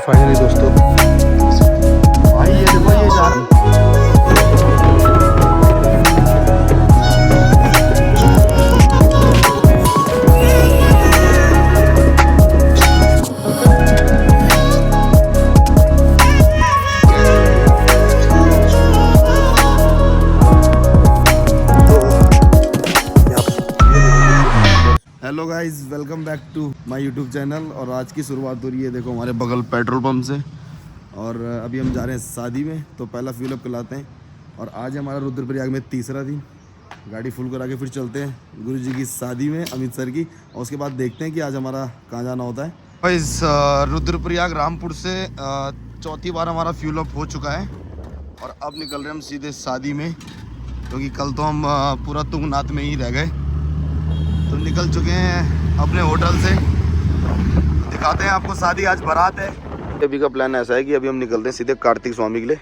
Finally दोस्तों भाई ये देखो ये जा hello guys, welcome back to my YouTube channel. और आज की शुरुआत हो रही है देखो हमारे बगल पेट्रोल पंप से। और अभी हम जा रहे हैं शादी में, तो पहला फ्यूल अप कराते हैं। और आज हमारा रुद्रप्रयाग में तीसरा दिन, गाड़ी फुल करा के फिर चलते हैं गुरु जी की शादी में, अमित सर की। और उसके बाद देखते हैं कि आज हमारा कहाँ जाना होता है। इस रुद्रप्रयाग रामपुर से चौथी बार हमारा फ्यूल अप हो चुका है। और अब निकल रहे हम सीधे शादी में, क्योंकि कल तो हम पूरा तुंगनाथ में ही रह गए। तो निकल चुके हैं अपने होटल से, दिखाते हैं आपको शादी। आज बारात है। अभी का प्लान ऐसा है कि अभी हम निकलते हैं सीधे कार्तिक स्वामी के लिए।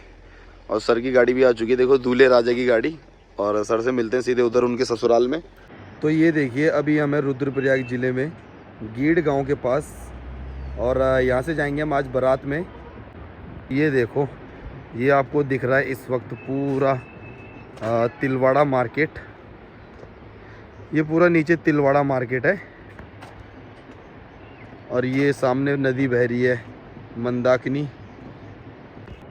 और सर की गाड़ी भी आ चुकी है, देखो दूल्हे राजा की गाड़ी। और सर से मिलते हैं सीधे उधर उनके ससुराल में। तो ये देखिए अभी हमें रुद्रप्रयाग ज़िले में गीड़ गांव के पास, और यहाँ से जाएंगे हम आज बारात में। ये देखो ये आपको दिख रहा है इस वक्त पूरा तिलवाड़ा मार्केट। ये पूरा नीचे तिलवाड़ा मार्केट है। और ये सामने नदी बह रही है मंदाकिनी।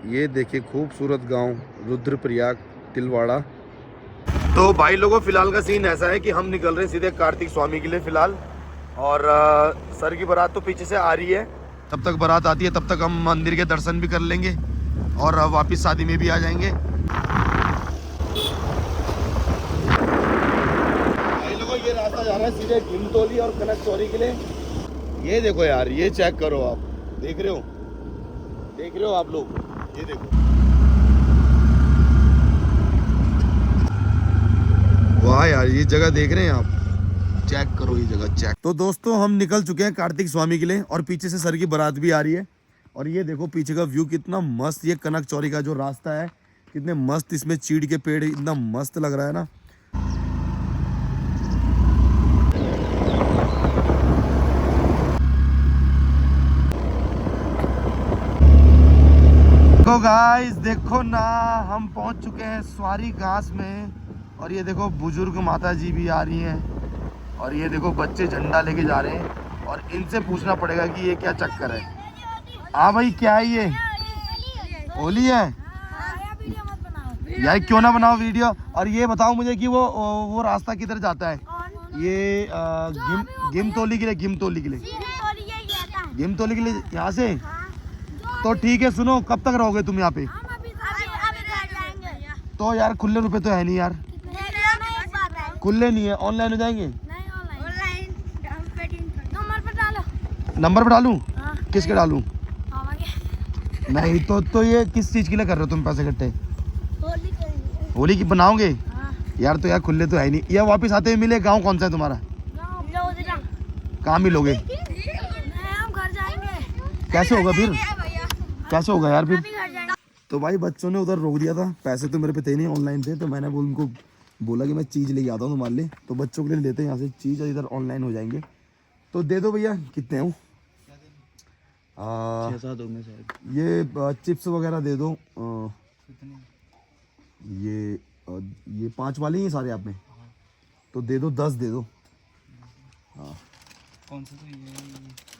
ये देखिए खूबसूरत गांव रुद्रप्रयाग तिलवाड़ा। तो भाई लोगों फिलहाल का सीन ऐसा है कि हम निकल रहे हैं सीधे कार्तिक स्वामी के लिए फिलहाल। और सर की बारात तो पीछे से आ रही है। तब तक बारात आती है तब तक हम मंदिर के दर्शन भी कर लेंगे और वापस शादी में भी आ जाएंगे। ये रास्ता जा रहा है सीधे घिमतोली और कनक चौरी के लिए। ये देखो यार, ये चेक करो, आप देख रहे हो आप लोग, ये देखो। वाह यार, ये जगह देख रहे हैं आप, चेक करो ये जगह, चेक। तो दोस्तों हम निकल चुके हैं कार्तिक स्वामी के लिए, और पीछे से सर की बारात भी आ रही है। और ये देखो पीछे का व्यू कितना मस्त। ये कनक चौरी का जो रास्ता है कितने मस्त, इसमें चीड़ के पेड़ इतना मस्त लग रहा है ना। तो गाइस देखो ना, हम पहुंच चुके हैं स्वारी घास में। और ये देखो बुजुर्ग माता जी भी आ रही हैं। और ये देखो बच्चे झंडा लेके जा रहे हैं। और इनसे पूछना पड़ेगा कि ये क्या चक्कर है। हाँ भाई, क्या है ये? होली है यार, क्यों ना बनाओ वीडियो। और ये बताओ मुझे कि वो रास्ता किधर जाता है? ये घिमतोली के लिए, घिमतोली के लिए यहाँ से। तो ठीक है, सुनो, कब तक रहोगे तुम यहाँ पे? तो यार खुले रुपए तो है नहीं यार, खुले नहीं है। ऑनलाइन हो जाएंगे? नंबर पे डालूं? किसके डालूं? नहीं तो ये किस चीज के लिए कर रहे हो तुम पैसे इकट्ठे? होली की बनाओगे? यार तो यार खुले तो है नहीं। ये वापस आते हुए मिले। गाँव कौन सा है तुम्हारा? कहाँ मिलोगे? कैसे होगा फिर, कैसे होगा यार फिर? तो भाई बच्चों ने उधर रोक दिया था, पैसे तो मेरे पे थे नहीं, ऑनलाइन थे। तो मैंने उनको बोला कि मैं चीज़ लेके आता हूँ तुम्हारे लिए। तो बच्चों के लिए लेते हैं यहाँ से चीज़, इधर ऑनलाइन हो जाएंगे। तो दे दो भैया, कितने हो? ये चिप्स वगैरह दे दो। ये 5 वाले ही सारे आप में? तो दे दो 10 दे दो। हाँ कौन सा? तो ये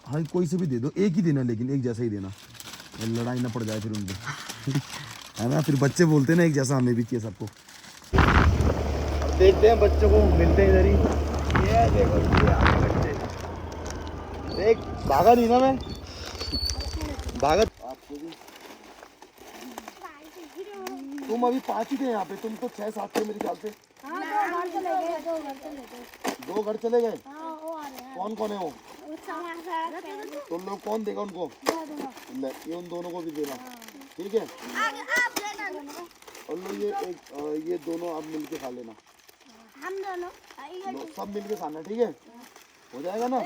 हाँ कोई से भी दे दो, एक ही देना, लेकिन एक जैसा ही देना, लड़ाई ना पड़ जाए फिर उनके है ना। फिर बच्चे बोलते हैं ना एक जैसा, हमें भी चाहिए सबको। अब देखते हैं बच्चों को, मिलते हैं इधर ही। ये देखो बच्चे, देख भागा नहीं ना मैं, भागा। आपको भी तुम अभी 5 ही थे यहाँ पे, तुम तो 6-7 थे मेरे ख्याल से। दो घर चले गए। कौन कौन है वो? तो लोग कौन देगा उनको? ये उन दोनों को भी देना, ठीक है? और लो ये दोनों आप मिलके खा लेना, हम दोनों सब मिलके खाना, ठीक है? हो जाएगा ना?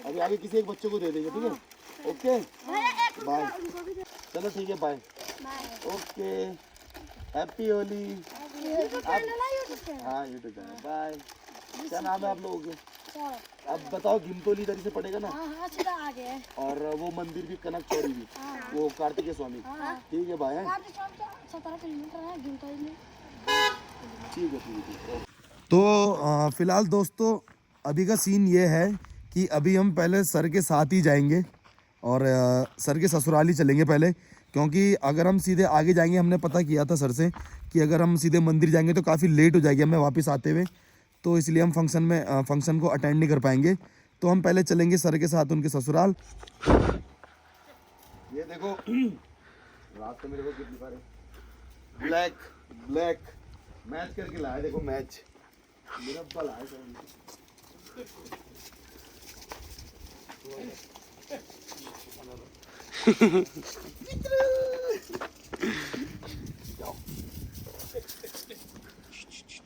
अभी आगे किसी एक बच्चे को दे देंगे, ठीक है? Okay bye. चलो ठीक है, बाय। Okay, happy Holi. हाँ यूट्यूब चैनल, बाय। क्या नाम है आप लोगों के? अब बताओ, गिमतोली इधर से पड़ेगा ना, हाँ सीधा आगे है। और वो मंदिर भी कनक चौड़ी भी, वो कार्तिकेय स्वामी। ठीक है भाई, 17 किलोमीटर है गिमतोली में। ठीक है ठीक है। तो फिलहाल दोस्तों अभी का सीन ये है कि अभी हम पहले सर के साथ ही जाएंगे और सर के ससुराल ही चलेंगे पहले, क्योंकि अगर हम सीधे आगे जाएंगे, हमने पता किया था सर से कि अगर हम सीधे मंदिर जाएंगे तो काफ़ी लेट हो जाएगी हमें वापस आते हुए, तो इसलिए हम फंक्शन को अटेंड नहीं कर पाएंगे। तो हम पहले चलेंगे सर के साथ उनके ससुराल। ये देखो रात में देखो कितनी सारे ब्लैक मैच करके लाए, देखो मैच मेरा बल आया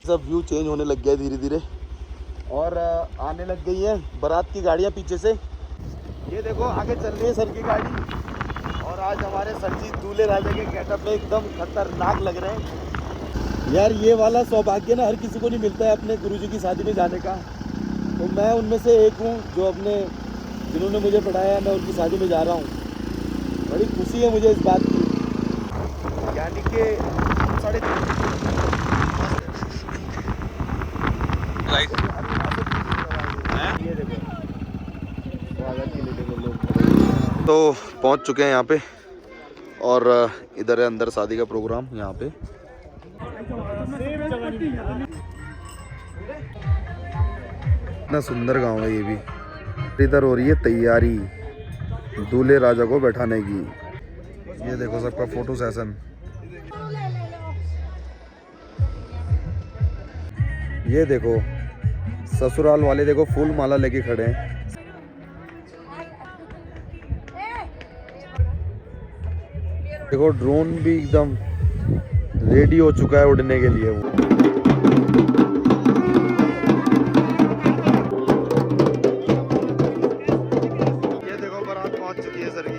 सब व्यू चेंज होने लग गया धीरे धीरे, और आने लग गई है बारात की गाड़ियाँ पीछे से। ये देखो आगे चल रही है सर की गाड़ी, और आज हमारे सर जी दूल्हे राजा के गेटअप में एकदम खतरनाक लग रहे हैं यार। ये वाला सौभाग्य ना हर किसी को नहीं मिलता है अपने गुरुजी की शादी में जाने का, तो मैं उनमें से एक हूँ जो जिन्होंने मुझे पढ़ाया, मैं उनकी शादी में जा रहा हूँ। बड़ी खुशी है मुझे इस बात की, यानी कि 3:30 तो पहुँच चुके हैं यहाँ पे, और इधर है अंदर शादी का प्रोग्राम यहाँ पे। इतना सुंदर गांव है ये भी। इधर हो रही है तैयारी दूल्हे राजा को बैठाने की। ये देखो सबका फोटो सेशन। ये देखो ससुराल वाले देखो फूल माला लेके खड़े हैं। देखो ड्रोन भी एकदम रेडी हो चुका है उड़ने के लिए। वो ये देखो बारात पहुंच चुकी है सर की।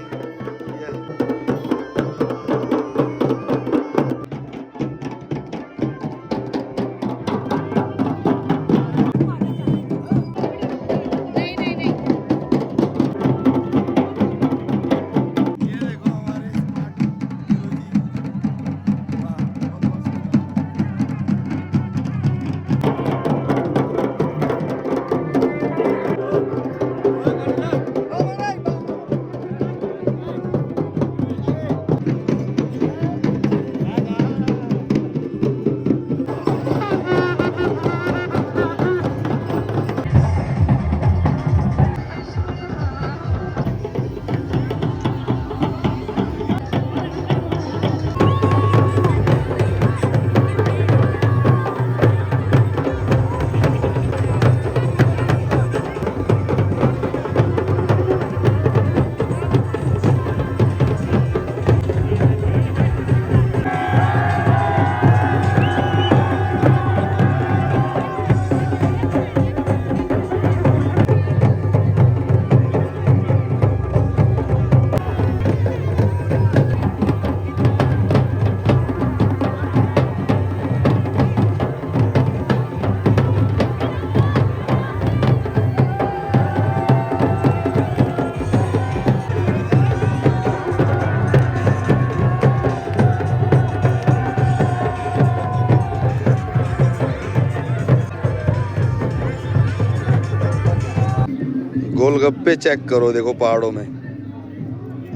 गोलगप्पे चेक करो, देखो पहाड़ों में।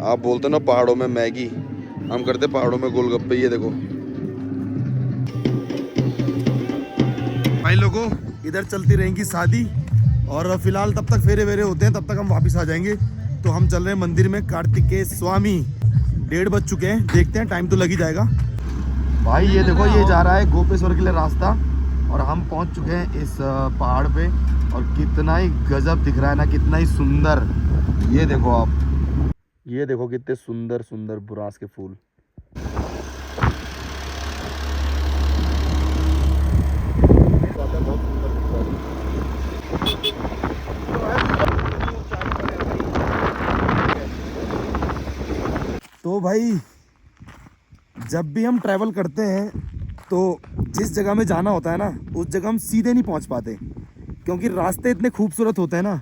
आप बोलते ना पहाड़ों में मैगी, हम करते पहाड़ों में गोलगप्पे। ये देखो भाई लोगों, इधर चलती रहेंगी शादी, और फिलहाल तब तक फेरे वेरे होते हैं, तब तक हम वापस आ जाएंगे। तो हम चल रहे हैं मंदिर में, कार्तिकेय स्वामी। 1:30 बज चुके हैं, देखते हैं, टाइम तो लग ही जाएगा भाई। ये देखो ये जा रहा है गोपेश्वर के लिए रास्ता, और हम पहुंच चुके हैं इस पहाड़ पे, और कितना ही गजब दिख रहा है ना, कितना ही सुंदर। ये देखो आप, ये देखो कितने सुंदर सुंदर बुरास के फूल। तो भाई जब भी हम ट्रैवल करते हैं तो जिस जगह में जाना होता है ना, उस जगह हम सीधे नहीं पहुंच पाते, क्योंकि रास्ते इतने खूबसूरत होते हैं ना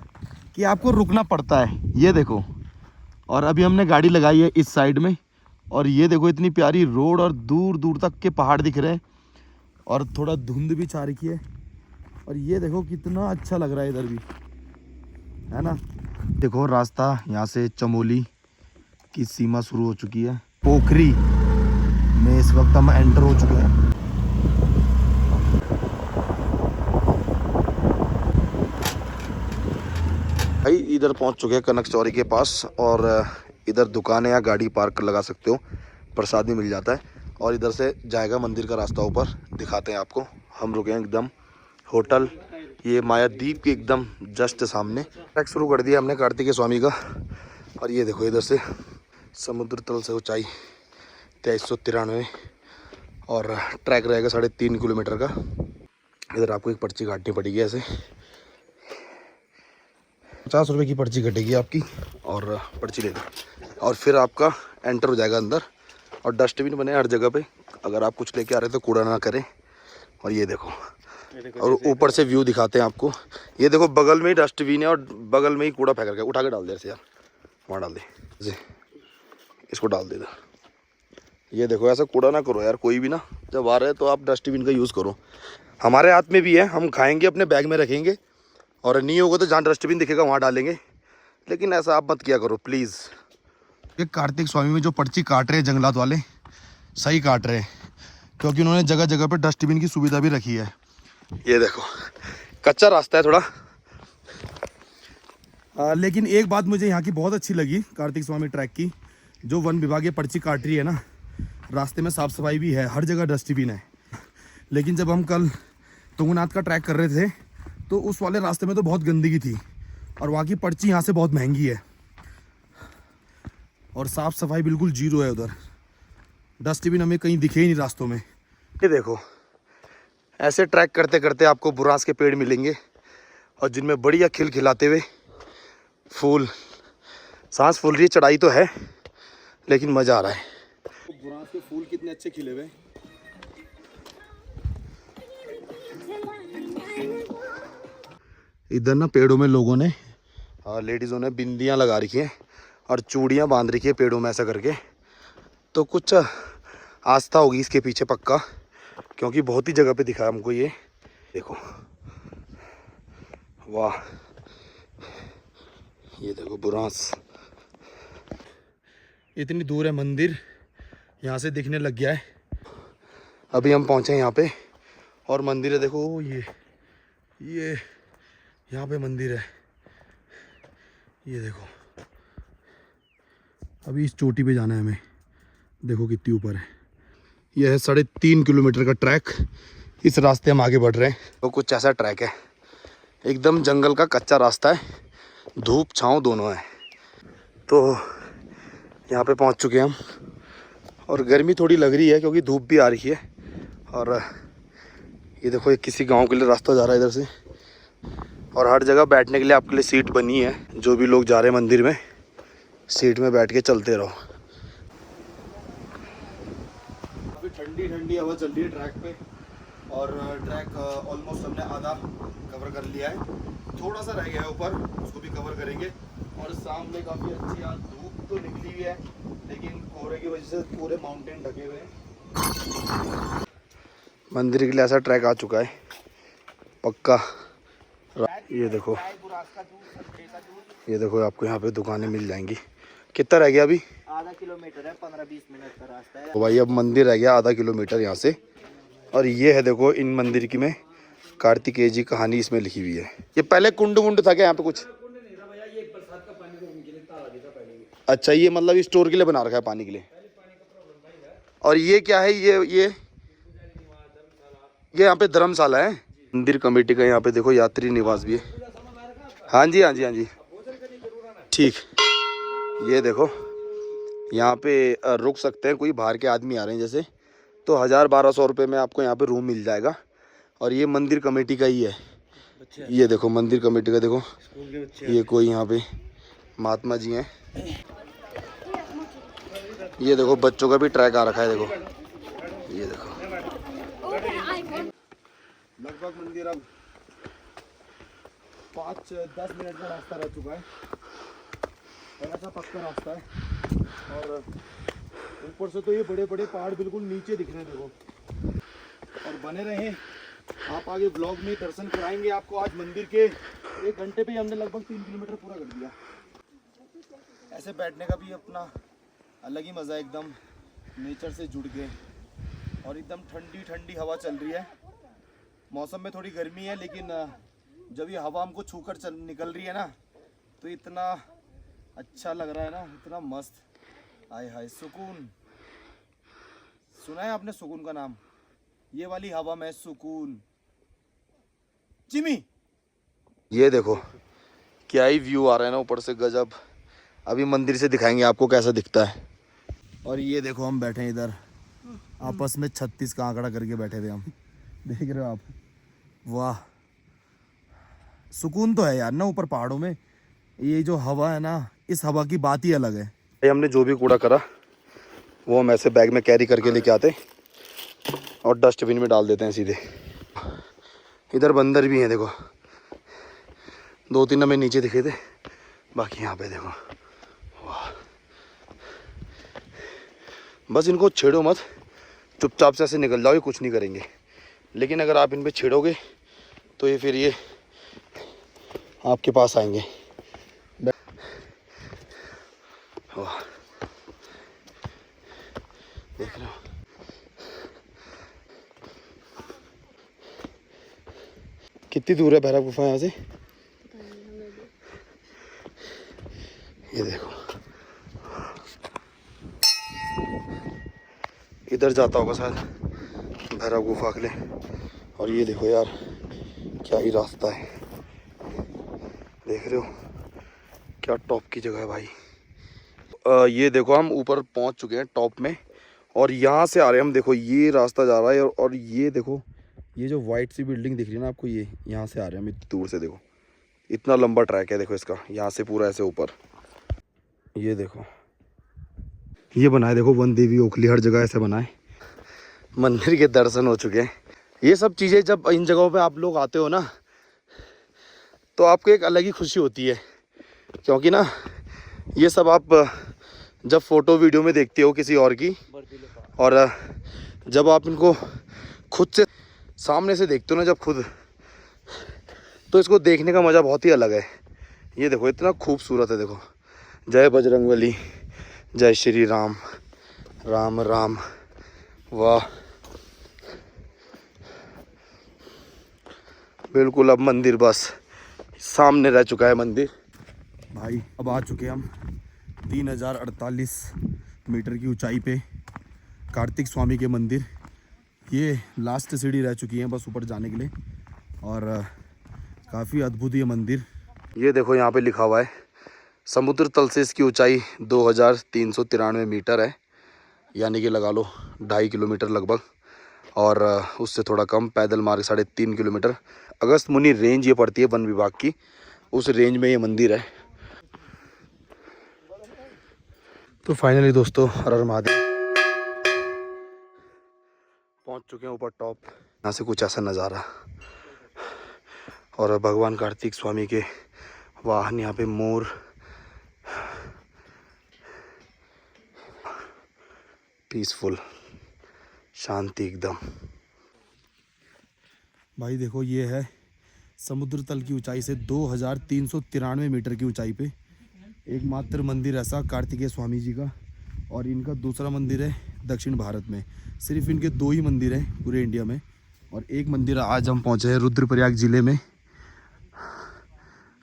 कि आपको रुकना पड़ता है। ये देखो, और अभी हमने गाड़ी लगाई है इस साइड में, और ये देखो इतनी प्यारी रोड और दूर दूर तक के पहाड़ दिख रहे हैं, और थोड़ा धुंध भी छा रखी है। और ये देखो कितना अच्छा लग रहा है इधर भी, है ना। देखो रास्ता यहाँ से चमोली की सीमा शुरू हो चुकी है। पोखरी में इस वक्त हम एंटर हो चुके हैं। भाई इधर पहुंच चुके हैं कनक चौरी के पास, और इधर दुकान है या गाड़ी पार्क लगा सकते हो, प्रसाद भी मिल जाता है। और इधर से जाएगा मंदिर का रास्ता ऊपर, दिखाते हैं आपको। हम रुके हैं एकदम होटल, ये मायादीप के एकदम जस्ट सामने। ट्रैक शुरू कर दिया हमने कार्तिकेय स्वामी का, और ये देखो इधर से समुद्र तल से ऊंचाई 2393, और ट्रैक रहेगा 3.5 किलोमीटर का। इधर आपको एक पर्ची काटनी पड़ेगी ऐसे, 50 रुपये की पर्ची कटेगी आपकी, और पर्ची ले लो, और फिर आपका एंटर हो जाएगा अंदर। और डस्टबिन बने हर जगह पे, अगर आप कुछ लेके आ रहे हैं तो कूड़ा ना करें। और ये देखो, और ऊपर से व्यू दिखाते हैं आपको। ये देखो बगल में ही डस्टबिन है, और बगल में ही कूड़ा फेंक रखा है। उठा के डाल दे ऐसे यार, वहाँ डाल दे जी, इसको डाल दे इधर। ये देखो ऐसा कूड़ा ना करो यार, कोई भी ना, जब आ रहे हैं तो आप डस्टबिन का यूज़ करो। हमारे हाथ में भी है, हम खाएंगे अपने बैग में रखेंगे, और नहीं होगा तो जहाँ डस्टबिन दिखेगा वहाँ डालेंगे, लेकिन ऐसा आप मत किया करो प्लीज़। ये कार्तिक स्वामी में जो पर्ची काट रहे हैं जंगलात वाले, सही काट रहे हैं, क्योंकि उन्होंने जगह जगह पे डस्टबिन की सुविधा भी रखी है। ये देखो कच्चा रास्ता है थोड़ा, लेकिन एक बात मुझे यहाँ की बहुत अच्छी लगी कार्तिक स्वामी ट्रैक की, जो वन विभाग ये पर्ची काट रही है ना, रास्ते में साफ़ सफाई भी है, हर जगह डस्टबिन है। लेकिन जब हम कल तुंगनाथ का ट्रैक कर रहे थे तो उस वाले रास्ते में तो बहुत गंदगी थी, और वहाँ की पर्ची यहाँ से बहुत महंगी है, और साफ़ सफाई बिल्कुल जीरो है उधर। डस्टबिन हमें कहीं दिखे ही नहीं रास्तों में। ये देखो ऐसे ट्रैक करते करते आपको बुरांस के पेड़ मिलेंगे, और जिनमें बढ़िया खिल खिलाते हुए फूल। सांस फूल रही है, चढ़ाई तो है लेकिन मज़ा आ रहा है। बुरांस के फूल कितने अच्छे खिले हुए। इधर ना पेड़ों में लोगों ने, लेडीज़ों ने बिंदियाँ लगा रखी हैं और चूड़ियाँ बांध रखी है पेड़ों में ऐसा करके। तो कुछ आस्था होगी इसके पीछे पक्का, क्योंकि बहुत ही जगह पे दिखा हमको ये। देखो वाह, ये देखो बुरांस, इतनी दूर है मंदिर, यहाँ से दिखने लग गया है। अभी हम पहुँचे यहाँ पे, और मंदिर है देखो, ये यहाँ पे मंदिर है, ये देखो। अभी इस चोटी पे जाना है हमें, देखो कितनी ऊपर है। यह है 3.5 किलोमीटर का ट्रैक, इस रास्ते हम आगे बढ़ रहे हैं। तो कुछ ऐसा ट्रैक है, एकदम जंगल का कच्चा रास्ता है, धूप छाँव दोनों है। तो यहाँ पे पहुँच चुके हैं हम, और गर्मी थोड़ी लग रही है क्योंकि धूप भी आ रही है। और ये देखो ये किसी गांव के लिए रास्ता जा रहा है इधर से, और हर जगह बैठने के लिए आपके लिए सीट बनी है। जो भी लोग जा रहे हैं मंदिर में, सीट में बैठ के चलते रहो। अभी ठंडी ठंडी हवा चल रही है ट्रैक पे, और ट्रैक ऑलमोस्ट हमने आधा कवर कर लिया है, थोड़ा सा रह गया है ऊपर, उसको भी कवर करेंगे। और सामने काफ़ी अच्छी आज धूप तो निकली हुई है, लेकिन कोहरे की वजह से पूरे माउंटेन ढके हुए हैं। मंदिर के लिए ऐसा ट्रैक आ चुका है पक्का। ये देखो, ये देखो आपको यहाँ पे दुकानें मिल जाएंगी। कितना रह गया अभी? आधा किलोमीटर है, 15-20 मिनट का रास्ता है। तो भाई अब मंदिर रह गया आधा किलोमीटर यहाँ से। और ये है देखो, इन मंदिर की में कार्तिकेय जी कहानी इसमें लिखी हुई है। ये पहले कुंड वुंड था क्या यहाँ पे कुछ? अच्छा, ये मतलब स्टोर के लिए बना रखा है, पानी के लिए। और ये क्या है? ये यहाँ पे धर्मशाला है मंदिर कमेटी का। यहाँ पे देखो यात्री निवास भी है। हाँ जी हाँ जी हाँ जी, ठीक। ये देखो यहाँ पे रुक सकते हैं, कोई बाहर के आदमी आ रहे हैं जैसे, तो 1000-1200 रुपये में आपको यहाँ पे रूम मिल जाएगा। और ये मंदिर कमेटी का ही है। ये देखो मंदिर कमेटी का, देखो ये कोई यहाँ पे महात्मा जी हैं। ये देखो बच्चों का भी ट्रैक आ रखा है, देखो ये देखो। लगभग मंदिर अब 5-10 मिनट का रास्ता रह चुका है और ऐसा पक्का रास्ता है। और ऊपर से तो ये बड़े बड़े पहाड़ बिल्कुल नीचे दिख रहे हैं देखो। और बने रहें, आप आगे ब्लॉग में दर्शन कराएंगे आपको। आज मंदिर के 1 घंटे पे हमने लगभग 3 किलोमीटर पूरा कर दिया। ऐसे बैठने का भी अपना अलग ही मज़ा है, एकदम नेचर से जुड़ के। और एकदम ठंडी ठंडी हवा चल रही है। मौसम में थोड़ी गर्मी है, लेकिन जब ये हवा हमको छूकर निकल रही है ना, तो इतना अच्छा लग रहा है ना, इतना मस्त। आय हाय सुकून। सुना है आपने सुकून का नाम? ये वाली हवा में सुकून। जिमी, ये देखो क्या ही व्यू आ रहा है ना ऊपर से, गजब। अभी मंदिर से दिखाएंगे आपको कैसा दिखता है। और ये देखो हम बैठे हैं इधर आपस में 36 का आंकड़ा करके बैठे थे हम। देख रहे हो आप? वाह, सुकून तो है यार ना ऊपर पहाड़ों में। ये जो हवा है ना, इस हवा की बात ही अलग है। हमने जो भी कूड़ा करा वो हम ऐसे बैग में कैरी करके लेके आते और डस्टबिन में डाल देते हैं सीधे। इधर बंदर भी हैं देखो, 2-3 हमें नीचे दिखे थे, बाकी यहाँ पे देखो। वाह, बस इनको छेड़ो मत, चुपचाप से ऐसे निकल जाओ, ये कुछ नहीं करेंगे। लेकिन अगर आप इन पे छेड़ोगे तो ये फिर ये आपके पास आएंगे। वाह, देख रहे हो? कितनी दूर है भैरव गुफा यहाँ से? ये देखो इधर जाता होगा शायद भैरव गुफा के लिए। और ये देखो यार क्या ही रास्ता है, देख रहे हो क्या टॉप की जगह है भाई। ये देखो हम ऊपर पहुंच चुके हैं टॉप में, और यहाँ से आ रहे हैं हम। देखो ये रास्ता जा रहा है, और ये देखो ये जो वाइट सी बिल्डिंग दिख रही है ना आपको, ये यहाँ से आ रहे हैं हम इतनी दूर से। देखो इतना लंबा ट्रैक है देखो इसका, यहाँ से पूरा ऐसे ऊपर। ये देखो ये बना है देखो वन देवी ओखली, हर जगह ऐसे बना है। मंदिर के दर्शन हो चुके हैं। ये सब चीज़ें जब इन जगहों पे आप लोग आते हो ना, तो आपको एक अलग ही खुशी होती है, क्योंकि ना ये सब आप जब फोटो वीडियो में देखते हो किसी और की, और जब आप इनको खुद से सामने से देखते हो ना जब खुद, तो इसको देखने का मज़ा बहुत ही अलग है। ये देखो इतना खूबसूरत है। देखो जय बजरंगबली, जय श्री राम, राम राम। वाह, बिल्कुल। अब मंदिर बस सामने रह चुका है मंदिर भाई। अब आ चुके हम 3048 मीटर की ऊंचाई पे कार्तिक स्वामी के मंदिर। ये लास्ट सीढ़ी रह चुकी है बस ऊपर जाने के लिए, और काफ़ी अद्भुत ये मंदिर। ये देखो यहाँ पे लिखा हुआ है समुद्र तल से इसकी ऊंचाई 2393 मीटर है, यानी कि लगा लो 2.5 किलोमीटर लगभग, और उससे थोड़ा कम पैदल मार्ग 3.5 किलोमीटर। अगस्त मुनि रेंज ये पड़ती है वन विभाग की, उस रेंज में ये मंदिर है। तो फाइनली दोस्तों हर हर महादेव, पहुंच चुके हैं ऊपर टॉप। यहाँ से कुछ ऐसा नज़ारा, और भगवान कार्तिक स्वामी के वाहन यहाँ पे मोर, पीसफुल, शांति एकदम। भाई देखो ये है समुद्र तल की ऊंचाई से 2393 मीटर की ऊंचाई पे एकमात्र मंदिर ऐसा कार्तिकेय स्वामी जी का। और इनका दूसरा मंदिर है दक्षिण भारत में। सिर्फ इनके 2 ही मंदिर हैं पूरे इंडिया में, और एक मंदिर आज हम पहुंचे हैं रुद्रप्रयाग जिले में।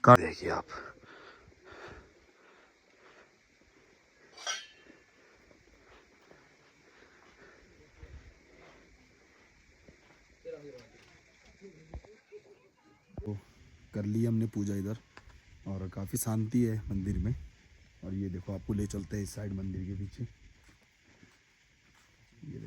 देखिए आप, कर ली हमने पूजा इधर, और काफ़ी शांति है मंदिर में। और ये देखो आपको ले चलते हैं इस साइड मंदिर के पीछे। ये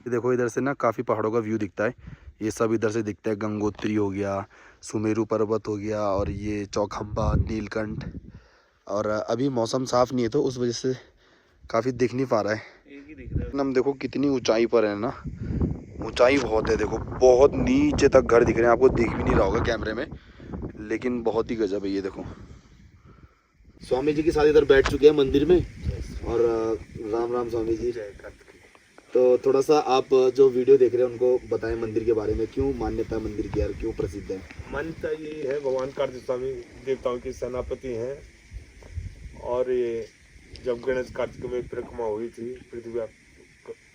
देखो इधर से ना काफ़ी पहाड़ों का व्यू दिखता है। ये सब इधर से दिखता है, गंगोत्री हो गया, सुमेरु पर्वत हो गया, और ये चौखंबा, नीलकंठ। और अभी मौसम साफ़ नहीं है तो उस वजह से काफ़ी दिख नहीं पा रहा है। हम देखो कितनी ऊंचाई पर है ना, ऊंचाई बहुत है, देखो बहुत नीचे तक घर दिख रहे हैं, आपको दिख भी नहीं रहा होगा कैमरे में, लेकिन बहुत ही गजब है। ये देखो स्वामी जी के साथ इधर बैठ चुके हैं मंदिर में, और राम राम स्वामी जी। तो थोड़ा सा आप जो वीडियो देख रहे हैं उनको बताएं मंदिर के बारे में, क्यों मान्यता है मंदिर की यार, क्यों प्रसिद्ध है? मान्यता ये है, भगवान कार्तिक स्वामी देवताओं के सेनापति हैं, और ये जब गणेश कार्तिक में परिक्रमा हुई थी, पृथ्वी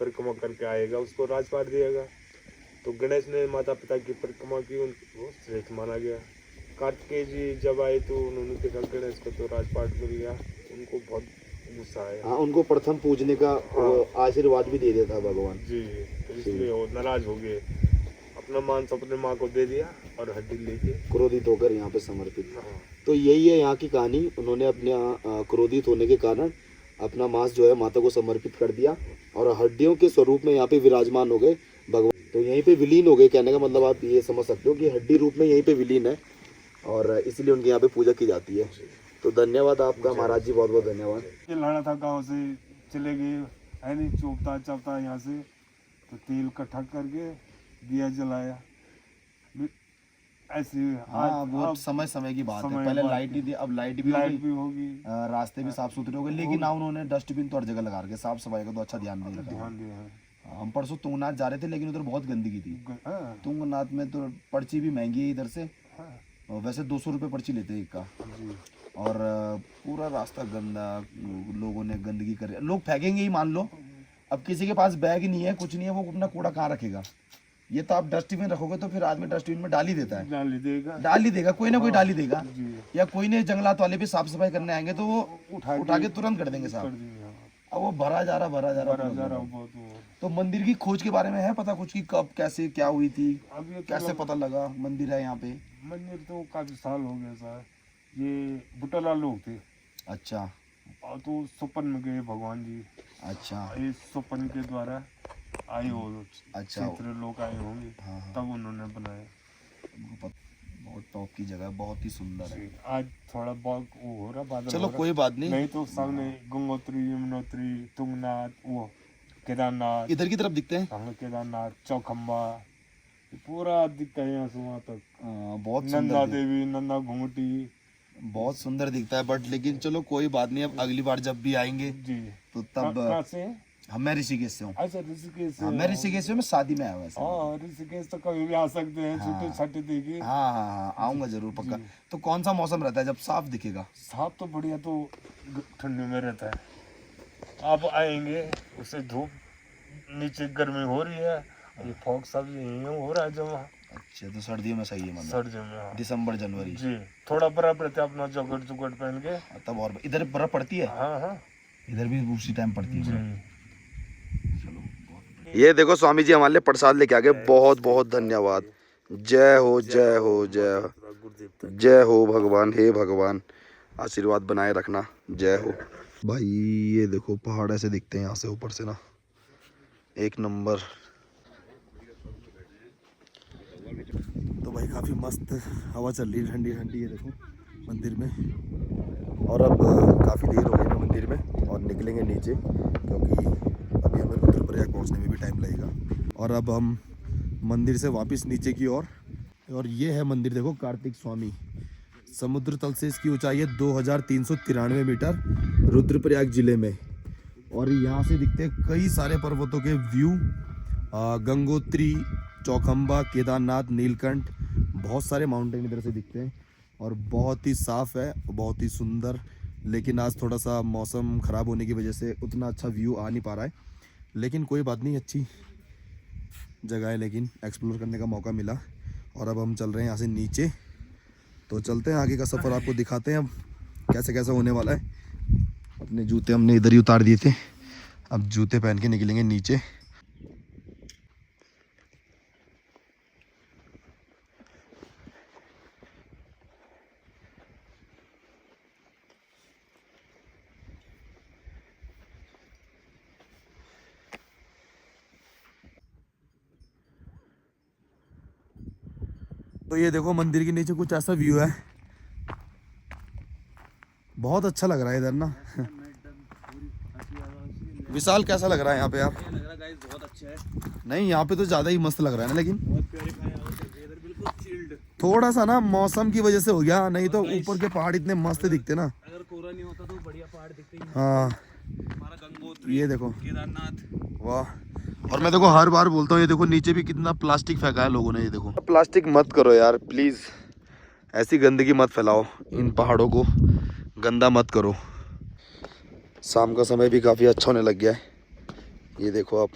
परिक्रमा करके आएगा उसको राजपाट दिएगा, तो गणेश ने माता पिता की परिक्रमा की, उनको श्रेष्ठ माना गया। कार्तिकेय जी जब आए तो उन्होंने देखा गणेश को तो राजपाट मिल गया, उनको बहुत गुस्सा आया। हाँ, उनको प्रथम पूजने का आशीर्वाद भी दे दिया था भगवान जी, तो इसलिए वो नाराज हो गए, अपना मांस अपने माँ को दे दिया और हड्डी लेके क्रोधित होकर यहाँ पे समर्पित। हाँ। तो यही है यहाँ की कहानी, उन्होंने अपने क्रोधित होने के कारण अपना मांस जो है माता को समर्पित कर दिया, और हड्डियों के स्वरूप में यहाँ पे विराजमान हो गए भगवान, तो यहीं पे विलीन हो गए। कहने का मतलब आप ये समझ सकते हो कि हड्डी रूप में यहीं पे विलीन है, और इसलिए उनके यहाँ पे पूजा की जाती है। तो धन्यवाद आपका महाराज जी, बहुत बहुत धन्यवाद। ये लड़ा था गाँव से चले गए, है नहीं, चौपता चपता यहाँ से, तो तेल इकट्ठा करके दिया जलाया ऐसे। हाँ, वो समय समय की बात है, पहले लाइट ही थी, अब लाइट भी होगी, रास्ते भी साफ सुथरे हो गए, लेकिन हाँ उन्होंने डस्टबिन तो हर जगह लगा रखे, साफ सफाई का तो अच्छा ध्यान नहीं रखा। ध्यान दिया है। हम परसों तुंगनाथ जा रहे थे, लेकिन उधर बहुत गंदगी थी। तुंगनाथ में तो पर्ची भी महंगी है इधर से, वैसे 200 रुपये पर्ची लेते हैं एक का, और पूरा रास्ता गंदा, लोगों ने गंदगी कर, लोग फेंकेंगे ही मान लो। अब किसी के पास बैग नहीं है, कुछ नहीं है, वो अपना कूड़ा कहाँ रखेगा? ये तो आप डस्टबिन रखोगे तो फिर आदमी डस्टबिन में डाल ही देता है, डाल ही देगा, कोई ना कोई डाल ही देगा, या कोई ने जंगलात वाले भी साफ सफाई करने आएंगे तो वो उठा के तुरंत कर देंगे साफ। अब वो भरा जा रहा। तो मंदिर की खोज के बारे में है पता कुछ, कि कब कैसे क्या हुई थी, कैसे पता लगा मंदिर है यहाँ पे? मंदिर तो काफी साल हो गया सर, ये बुटला लोग थे। अच्छा, तो स्वप्न में गए भगवान जी। अच्छा, ये स्वप्न के द्वारा आए हो, अच्छा, लोग आए होंगे, तब उन्होंने बनाया। बहुत टॉप की जगह है, बहुत ही सुंदर है। आज थोड़ा बहुत वो हो रहा, बादल चलो कोई बात नहीं तो सामने गंगोत्री, यमुनोत्री, तुंगनाथ, वो केदारनाथ इधर की तरफ दिखते हैं। हाँ, केदारनाथ, चौखम्बा, पूरा दिखता है यहाँ से वहाँ तक। बहुत नंदा देवी, नंदा घूंघटी, बहुत सुंदर दिखता है, बट लेकिन चलो कोई बात नहीं, अब अगली बार जब भी आएंगे जी तो तब। कहाँ से? मैं ऋषिकेश से हूँ। अच्छा, ऋषिकेश से। मैं ऋषिकेश से, मैं शादी में आया हुआ है। हाँ, ऋषिकेश तो कभी भी आ सकते हैं, छुट्टी छुट्टी देगी। हाँ, आऊंगा जरूर पक्का। तो कौन सा मौसम रहता है जब साफ दिखेगा? साफ तो बढ़िया तो ठंडी में रहता है, आप आएंगे उससे धूप, नीचे गर्मी हो रही है, ये फॉग सब यही हो रहा है जमा। अच्छा, तो सर्दियों में सही है मतलब? सर्दियों में हाँ। दिसंबर जनवरी जी, थोड़ा बर्फ रहता है, अपना जैकेट जुकेट पहन के तब। और इधर बर्फ पड़ती है? हाँ, इधर भी उसी टाइम पड़ती है। चलो, ये देखो स्वामी जी हमारे लिए प्रसाद लेके आ गए, बहुत बहुत धन्यवाद। जय हो जय हो जय हो जय हो भगवान, हे भगवान आशीर्वाद बनाए रखना, जय हो। भाई ये देखो पहाड़ ऐसे दिखते हैं यहाँ से ऊपर से ना, एक नंबर। तो भाई काफ़ी मस्त हवा चल रही है, ठंडी ठंडी है देखो मंदिर में। और अब काफ़ी देर हो गई है मंदिर में, और निकलेंगे नीचे, क्योंकि अभी हमें रुद्रप्रयाग पहुंचने में भी टाइम लगेगा। और अब हम मंदिर से वापस नीचे की ओर, और ये है मंदिर देखो, कार्तिक स्वामी। समुद्र तल से इसकी ऊंचाई है 2393 मीटर, रुद्रप्रयाग जिले में। और यहाँ से दिखते हैं कई सारे पर्वतों के व्यू, गंगोत्री, चौखम्बा, केदारनाथ, नीलकंठ, बहुत सारे माउंटेन इधर से दिखते हैं, और बहुत ही साफ़ है, बहुत ही सुंदर। लेकिन आज थोड़ा सा मौसम ख़राब होने की वजह से उतना अच्छा व्यू आ नहीं पा रहा है, लेकिन कोई बात नहीं, अच्छी जगह है, लेकिन एक्सप्लोर करने का मौका मिला। और अब हम चल रहे हैं यहाँ से नीचे, तो चलते हैं आगे का सफ़र आपको दिखाते हैं अब कैसे कैसे होने वाला है। अपने जूते हमने इधर ही उतार दिए थे, अब जूते पहन के निकलेंगे नीचे। तो ये देखो मंदिर के नीचे कुछ ऐसा व्यू है, बहुत अच्छा लग रहा है इधर ना। विशाल कैसा लग रहा है यहाँ पे आप? लग रहा है गाइस बहुत अच्छा है। नहीं यहाँ पे तो ज़्यादा ही मस्त लग रहा है ना, लेकिन बहुत प्योरीफाई हवा चल रही है इधर, बिल्कुल चिल्ड। थोड़ा सा ना मौसम की वजह से हो गया, नहीं तो ऊपर के पहाड़ इतने मस्त दिखते ना। अगर कोहरा नहीं होता तो बढ़िया पहाड़ दिखते ही। हाँ हमारा गंगोत्री, ये देखो, केदारनाथ। वाह। और मैं देखो हर बार बोलता हूँ, ये देखो नीचे भी कितना प्लास्टिक फेंका है लोगों ने। ये देखो, प्लास्टिक मत करो यार प्लीज़, ऐसी गंदगी मत फैलाओ, इन पहाड़ों को गंदा मत करो। शाम का समय भी काफ़ी अच्छा होने लग गया है। ये देखो आप,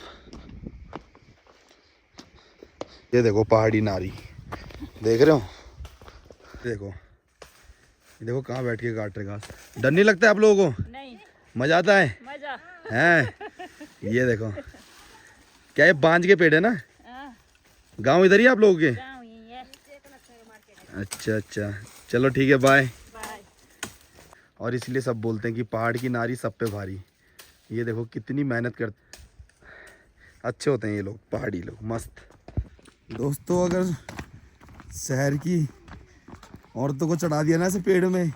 ये देखो पहाड़ी नारी, देख रहे हो? देखो, ये देखो कहाँ बैठ के काट रहे घास। डर नहीं लगता है आप लोगों को? नहीं, मजा आता है? मजा है। ये देखो, क्या ये बांज के पेड़ है ना? गांव इधर ही आप लोगों के? अच्छा अच्छा, चलो ठीक है, बाय। और इसलिए सब बोलते हैं कि पहाड़ की नारी सब पे भारी। ये देखो कितनी मेहनत करते, अच्छे होते हैं ये लोग, पहाड़ी लोग, मस्त। दोस्तों अगर शहर की औरतों को चढ़ा दिया ना ऐसे पेड़ में,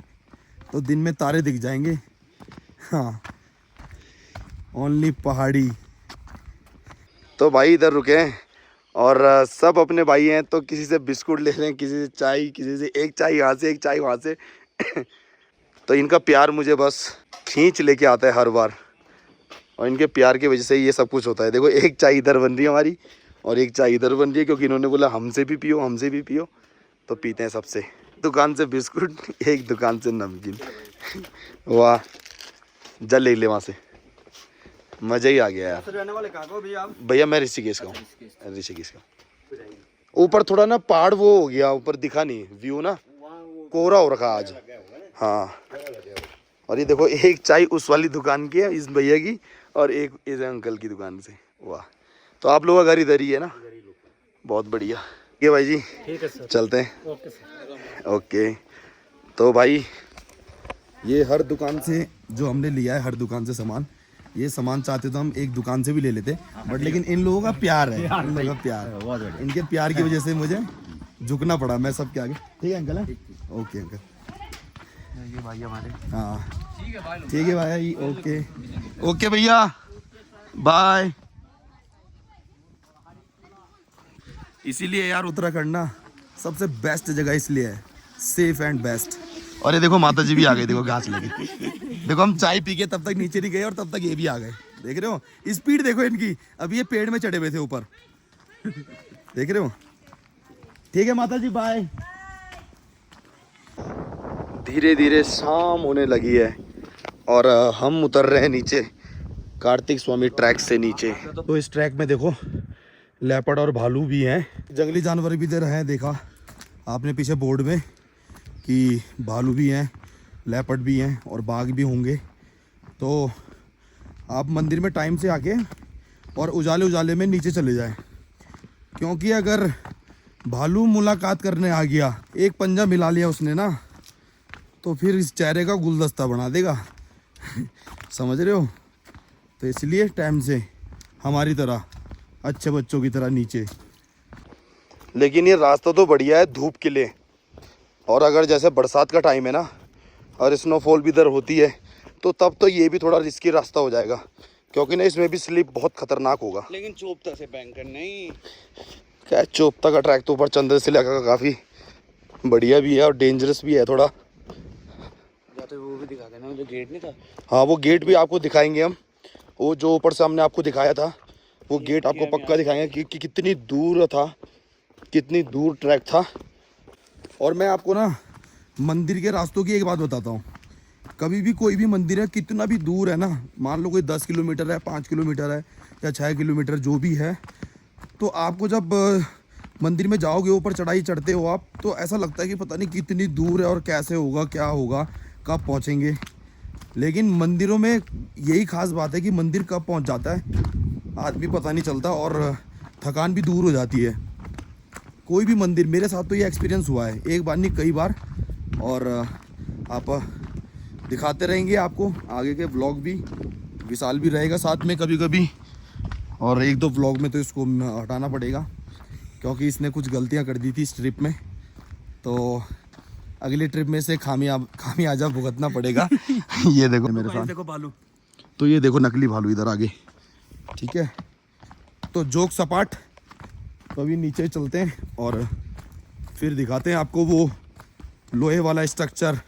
तो दिन में तारे दिख जाएंगे। हाँ, ओनली पहाड़ी। तो भाई इधर रुके हैं और सब अपने भाई हैं, तो किसी से बिस्कुट ले रहे हैं, किसी से चाय, किसी से एक चाय यहाँ से, एक चाय वहाँ से। तो इनका प्यार मुझे बस खींच लेके आता है हर बार, और इनके प्यार की वजह से ये सब कुछ होता है। देखो, एक चाय इधर बन रही है हमारी और एक चाय इधर बन रही है, क्योंकि इन्होंने बोला हमसे भी पियो, हमसे भी पियो, तो पीते हैं सबसे। दुकान से बिस्कुट, एक दुकान से नमकीन। वाह, जल ले वहाँ से, मज़ा ही आ गया यार। रहने वाले कहाँ को भैया? भैया मैं ऋषिकेश का हूँ, ऋषिकेश का। ऊपर थोड़ा ना पहाड़ वो हो गया, ऊपर दिखा नहीं व्यू ना, कोहरा हो रखा आज। हाँ, और ये देखो एक चाय उस वाली दुकान की है, इस भैया की, और एक इस अंकल की दुकान से। वाह, तो आप लोगों का घर इधर ही है ना? बहुत बढ़िया। ठीक है भाई जी, ठीक है सर, चलते हैं। Okay sir. ओके, तो भाई ये हर दुकान से जो हमने लिया है, हर दुकान से सामान, ये सामान चाहते तो हम एक दुकान से भी ले लेते, बट लेकिन इन लोगों का प्यार है, इन लोगों का प्यार, इनके प्यार की वजह से मुझे झुकना पड़ा, मैं सबके आगे। ठीक है अंकल? है ओके अंकल, ये भाई हमारे। हाँ ठीक है भाई, ओके ओके भैया, बाय। इसीलिए यार उत्तराखंड ना सबसे बेस्ट जगह इसलिए है, सेफ एंड बेस्ट। और ये देखो माता जी भी आ गई, देखो घास लगी। देखो हम चाय पी के तब तक नीचे नहीं गए और तब तक ये भी आ गए। देख रहे हो स्पीड, देखो इनकी। अभी ये पेड़ में चढ़े हुए थे ऊपर, देख रहे हो? ठीक है माता जी, बाय। धीरे धीरे शाम होने लगी है और हम उतर रहे हैं नीचे, कार्तिक स्वामी ट्रैक से नीचे। तो इस ट्रैक में देखो लेपर्ड और भालू भी हैं, जंगली जानवर भी इधर हैं। देखा आपने पीछे बोर्ड में कि भालू भी हैं, लेपर्ड भी हैं और बाघ भी होंगे। तो आप मंदिर में टाइम से आके और उजाले उजाले में नीचे चले जाएं, क्योंकि अगर भालू मुलाकात करने आ गया, एक पंजा मिला लिया उसने ना, तो फिर इस चेहरे का गुलदस्ता बना देगा। समझ रहे हो? तो इसलिए टाइम से हमारी तरह, अच्छे बच्चों की तरह नीचे। लेकिन ये रास्ता तो बढ़िया है धूप के लिए, और अगर जैसे बरसात का टाइम है ना और स्नोफॉल भी इधर होती है, तो तब तो ये भी थोड़ा रिस्की रास्ता हो जाएगा, क्योंकि ना इसमें भी स्लिप बहुत खतरनाक होगा। लेकिन चोपता से बैंकर नहीं, क्या चोपता का ट्रैक तो ऊपर चंद्रशिला का काफ़ी बढ़िया भी है और डेंजरस भी है थोड़ा। जाते वो भी दिखा देना, जो गेट नहीं था। हाँ, वो गेट भी आपको दिखाएंगे हम, वो जो ऊपर से हमने आपको दिखाया था, वो गेट आपको पक्का दिखाएंगे कि कितनी दूर था, कितनी दूर ट्रैक था। और मैं आपको ना मंदिर के रास्तों की एक बात बताता हूँ। कभी भी कोई भी मंदिर है, कितना भी दूर है ना, मान लो कोई 10 किलोमीटर है, 5 किलोमीटर है या 6 किलोमीटर जो भी है, तो आपको जब मंदिर में जाओगे, ऊपर चढ़ाई चढ़ते हो आप, तो ऐसा लगता है कि पता नहीं कितनी दूर है और कैसे होगा, क्या होगा, कब पहुँचेंगे। लेकिन मंदिरों में यही खास बात है कि मंदिर कब पहुँच जाता है आदमी पता नहीं चलता, और थकान भी दूर हो जाती है। कोई भी मंदिर, मेरे साथ तो ये एक्सपीरियंस हुआ है, एक बार नहीं कई बार। और आप दिखाते रहेंगे आपको आगे के व्लॉग भी, विशाल भी रहेगा साथ में कभी कभी, और एक दो व्लॉग में तो इसको हटाना पड़ेगा क्योंकि इसने कुछ गलतियां कर दी थी इस ट्रिप में, तो अगली ट्रिप में से खामियाजा भुगतना पड़ेगा। ये देखो मेरे साथ, देखो भालू, तो ये देखो नकली भालू इधर आगे, ठीक है। तो जोक सपाट, तो अभी नीचे चलते हैं और फिर दिखाते हैं आपको वो लोहे वाला स्ट्रक्चर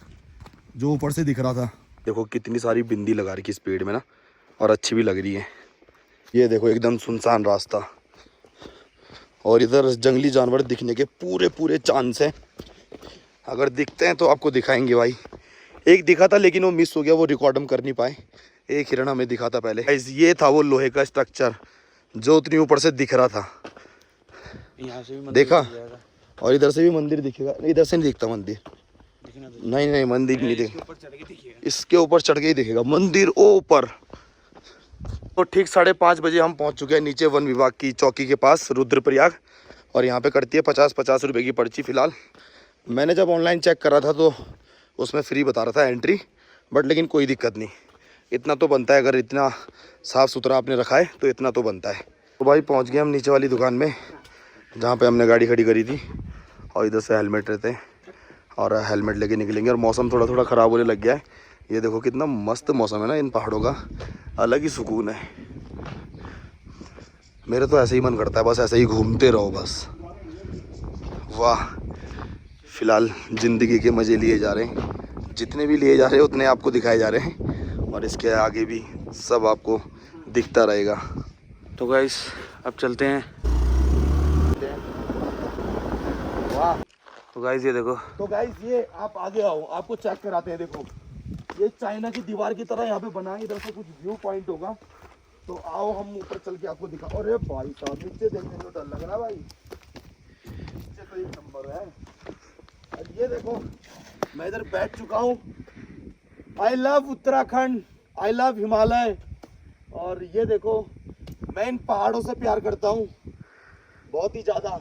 जो ऊपर से दिख रहा था। देखो कितनी सारी बिंदी लगा रखी इस पेड़ में ना, और अच्छी भी लग रही है। ये देखो एकदम सुनसान रास्ता, और इधर जंगली जानवर दिखने के पूरे पूरे चांस हैं। अगर दिखते हैं तो आपको दिखाएंगे भाई। एक दिखा था लेकिन वो मिस हो गया, वो रिकॉर्ड हम कर नहीं पाए। एक हिरण हमें दिखा था पहले। ये था वो लोहे का स्ट्रक्चर जो उतनी ऊपर से दिख रहा था, यहाँ से भी देखा। और इधर से भी मंदिर दिखेगा, इधर से नहीं दिखता मंदिर। नहीं नहीं मंदिर नहीं दिखेगा, इसके ऊपर चढ़ के ही दिखेगा मंदिर ऊपर। तो ठीक 5:30 बजे हम पहुंच चुके हैं नीचे वन विभाग की चौकी के पास रुद्रप्रयाग, और यहाँ पे करती है 50 रुपए की पर्ची फ़िलहाल। मैंने जब ऑनलाइन चेक करा था तो उसमें फ्री बता रहा था एंट्री, बट लेकिन कोई दिक्कत नहीं, इतना तो बनता है। अगर इतना साफ़ सुथरा आपने रखा है तो इतना तो बनता है। तो भाई पहुँच गए हम नीचे वाली दुकान में जहाँ पे हमने गाड़ी खड़ी करी थी, और इधर से हेलमेट रहते हैं और हेलमेट लेके निकलेंगे। और मौसम थोड़ा थोड़ा ख़राब होने लग गया है। ये देखो कितना मस्त मौसम है ना, इन पहाड़ों का अलग ही सुकून है। मेरा तो ऐसे ही मन करता है बस ऐसे ही घूमते रहो बस। वाह, फ़िलहाल ज़िंदगी के मज़े लिए जा रहे हैं, जितने भी लिए जा रहे हैं उतने आपको दिखाए जा रहे हैं, और इसके आगे भी सब आपको दिखता रहेगा। तो गाइस अब चलते हैं। वाह, तो गाइस ये देखो, तो गाइस ये आप आगे आओ, आपको चेक कराते हैं। देखो ये चाइना की दीवार की तरह यहाँ पे बना है, इधर से कुछ व्यू पॉइंट होगा। तो आओ हम ऊपर चल के आपको दिखा। अरे भाई साहब नीचे देखने में डर लग रहा है भाई, नीचे तो एक नंबर है। और ये देखो मैं इधर बैठ चुका हूँ। I love Uttarakhand, I love Himalaya. और ये देखो मैं इन पहाड़ों से प्यार करता हूँ बहुत ही ज़्यादा।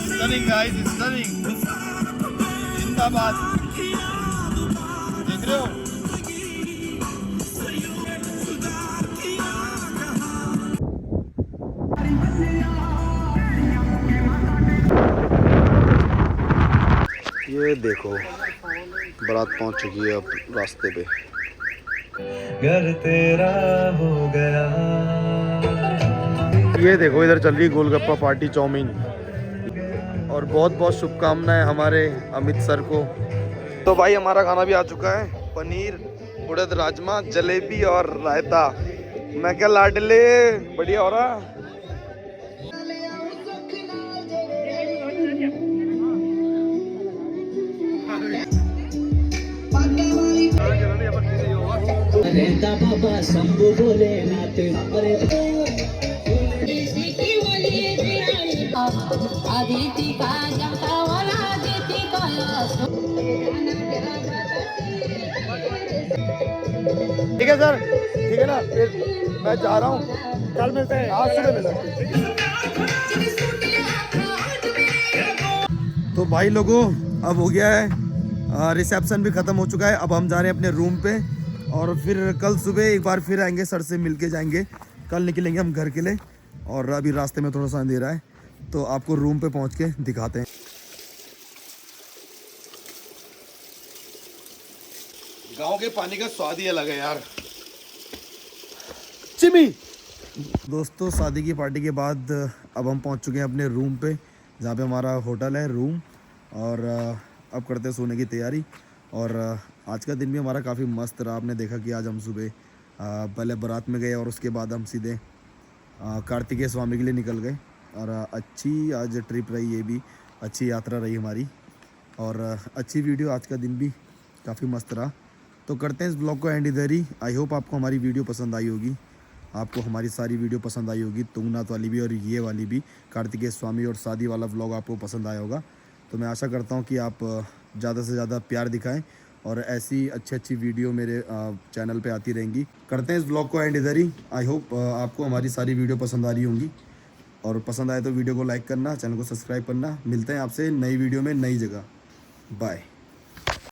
Stunning guys, it's stunning. जिंदाबाद, देख रहे हो? ये देखो बारात पहुंच चुकी है अब रास्ते पे। घर तेरा हो गया। ये देखो इधर चल रही गोलगप्पा पार्टी, चाउमीन। और बहुत बहुत शुभकामनाएं हमारे अमित सर को। तो भाई हमारा खाना भी आ चुका है, पनीर, उड़द राजमा, जलेबी और रायता। मैं क्या लाडले, बढ़िया हो रहा। बाबा शंभू भोलेनाथ आदिति का जमता वाला आदिति का ठीक है सर, ठीक है ना, फिर मैं जा रहा हूँ, कल मिलते हैं, आज सुबह मिलते हैं। तो भाई लोगों अब हो गया है, रिसेप्शन भी ख़त्म हो चुका है। अब हम जा रहे हैं अपने रूम पे, और फिर कल सुबह एक बार फिर आएंगे, सर से मिल के जाएंगे। कल निकलेंगे हम घर के लिए, और अभी रास्ते में थोड़ा सा अंधेरा है तो आपको रूम पे पहुंच के दिखाते हैं। गांव के पानी का स्वाद ही अलग है यार। चिमी दोस्तों, शादी की पार्टी के बाद अब हम पहुंच चुके हैं अपने रूम पे, जहाँ पे हमारा होटल है, रूम। और अब करते हैं सोने की तैयारी। और आज का दिन भी हमारा काफ़ी मस्त रहा। आपने देखा कि आज हम सुबह पहले बारात में गए और उसके बाद हम सीधे कार्तिकेय स्वामी के लिए निकल गए। और अच्छी आज ट्रिप रही, ये भी अच्छी यात्रा रही हमारी, और अच्छी वीडियो। आज का दिन भी काफ़ी मस्त रहा। तो करते हैं इस ब्लॉग को एंड इधर ही। आई होप आपको हमारी वीडियो पसंद आई होगी, आपको हमारी सारी वीडियो पसंद आई होगी, तुंगनाथ वाली भी और ये वाली भी, कार्तिकेय स्वामी और शादी वाला व्लॉग आपको पसंद आया होगा। तो मैं आशा करता हूँ कि आप ज़्यादा से ज़्यादा प्यार दिखाएं, और ऐसी अच्छी वीडियो मेरे चैनल पे आती रहेंगी। करते हैं इस ब्लॉग को एंड इधर ही। आई होप आपको हमारी सारी वीडियो पसंद आ रही होंगी, और पसंद आए तो वीडियो को लाइक करना, चैनल को सब्सक्राइब करना। मिलते हैं आपसे नई वीडियो में नई जगह। बाय।